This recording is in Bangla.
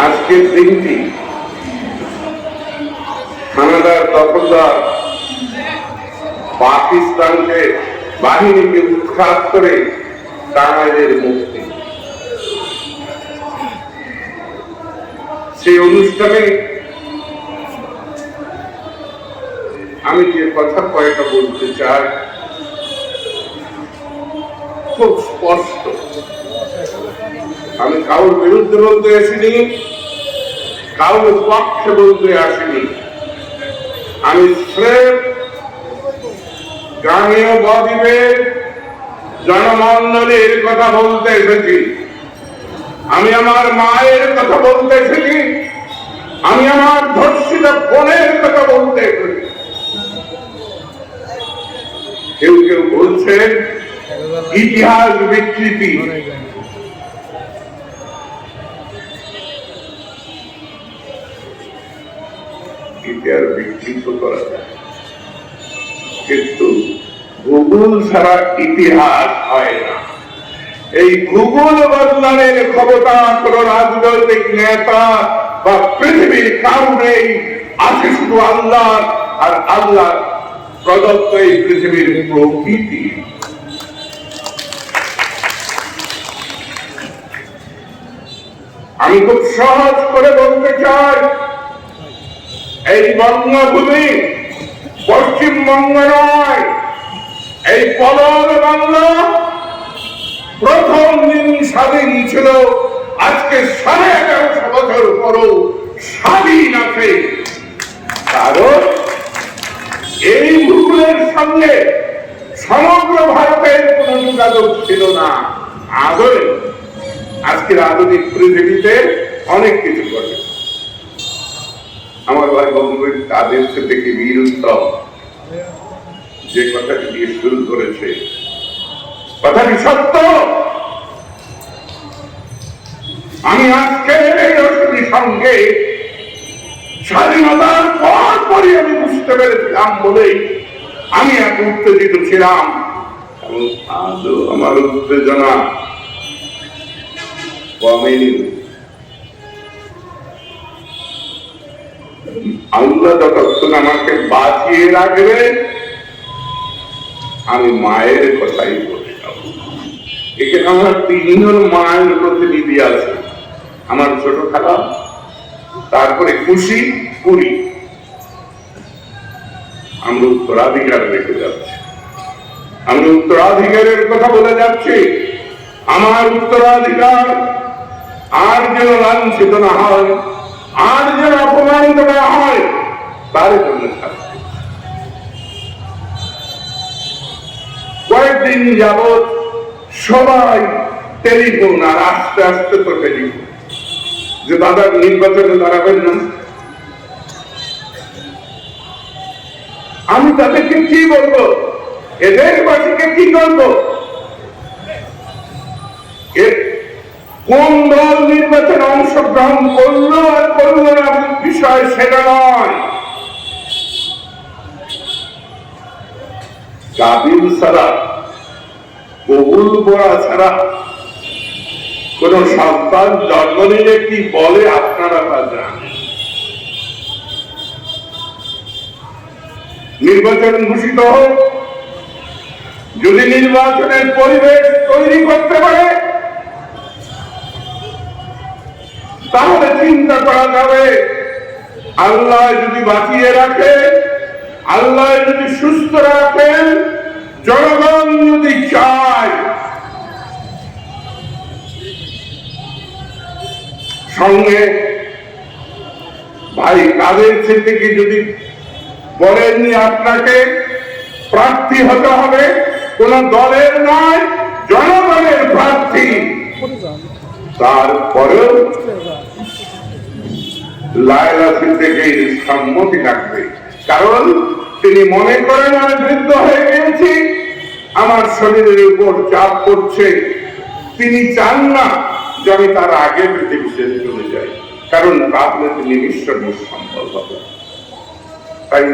আজকের দিনটি হানাদার দখলদার পাকিস্তানকে বাহিনীকে উৎখাত করে টাঙ্গাইলের মুক্তি। সেই অনুষ্ঠানে আমি যে কথা কয়েকটা বলতে চাই খুব স্পষ্ট। আমি কারোর বিরুদ্ধে বলতে আসিনি, কারোর পক্ষে বলতে আসিনি। আমি স্রেফ গ্রামীয় বদ্বীপের জনমন্ডলীর কথা বলতে এসেছি। আমি আমার মায়ের কথা বলতে এসেছি। আমি আমার ধর্ষিত বোনের কথা বলতে এসেছি। কেউ কেউ বলছেন ইতিহাস বিকৃতি। ইতিহাস বিকৃত করা যায়, কিন্তু ভূগোল ছাড়া ইতিহাস হয় না। এই ভূগোল বদলানোর ক্ষমতা কোন রাজনৈতিক নেতা বা পৃথিবীর কারণে আছে শুধু আল্লাহ আর আল্লাহ প্রদত্ত এই পৃথিবীর প্রকৃতি। আমি খুব সহজ করে বলতে চাই, এই বঙ্গভূমি পশ্চিমবঙ্গ নয়, এই পলল বাংলা প্রথম দিন স্বাধীন ছিল। আজকে 1150 বছর পরও স্বাধীন আছে, কারণ এই ভূগোলের সঙ্গে সমগ্র ভারতের কোন যোগাযোগ ছিল না। আদরে আজকের আধুনিক পৃথিবীতে অনেক কিছু ঘটে। আমার ভাই বন্ধুদের তাদের থেকে বীর উত্তম যে কথাটি দিয়ে শুরু করেছে, কথাটি সত্য। আমি আজকে এই অসুবিধার সঙ্গে স্বাধীনতার পরই আমি বুঝতে পেরেছিলাম বলেই আমি এত উত্তেজিত ছিলাম, এবং আজও আমার উত্তেজনা কমেনি। আল্লাহ যতক্ষণ আমাকে বাঁচিয়ে রাখবে আমি মায়ের কথাই বলে যাব। এখানে আমার 3জন মায়ের প্রতিনিধি আছে। আমার ছোট খালা, তারপরে খুশি, পুরী। আমরা উত্তরাধিকার রেখে যাচ্ছি, আমরা উত্তরাধিকারের কথা বলে যাচ্ছি। আমার উত্তরাধিকার আর যেন লাঞ্ছিত না হয়, আর যেন অপমানিত না হয়, তার জন্য কয়েকদিন যাবৎ সবাই টেলিফোন, আর আস্তে আস্তে তো টেলিফোন, যে দাদা নির্বাচনে দাঁড়াবেন না। আমি তাদেরকে কি বলবো? এদের বাসীকে কি করবো? কোন দল নির্বাচনে অংশগ্রহণ করলো আর করলো না বিষয় সেটা নয়। কাবিল ছাড়া, কবুল পড়া ছাড়া কোন সন্তান জন্ম নিলে কি বলে আপনারা তা জানেন। নির্বাচন ঘোষিত হোক, যদি নির্বাচনের পরিবেশ তৈরি করতে পারে তাহলে চিন্তা করা যাবে। আল্লাহ যদি বাঁচিয়ে রাখে, আল্লাহ যদি সুস্থ রাখেন, জনগণ যদি চায়, সঙ্গে ভাই কাদের থেকে যদি বলেননি আপনাকে প্রার্থী হতে হবে, কোন দলের নয়, জনগণের প্রার্থী, তারপরেও লায়লা সিদ্দিকীর সম্মতি রাখবে। কারণ তিনি মনে করেন আমি বৃদ্ধ হয়ে গেছি, আমার শরীরের উপর চাপ পড়ছে। তিনি চান না যে আমি তার আগে পৃথিবী ছেড়ে চলে যাই, কারণ তাহলে তিনি নিঃসর্গ সম্ভব হবে। তাই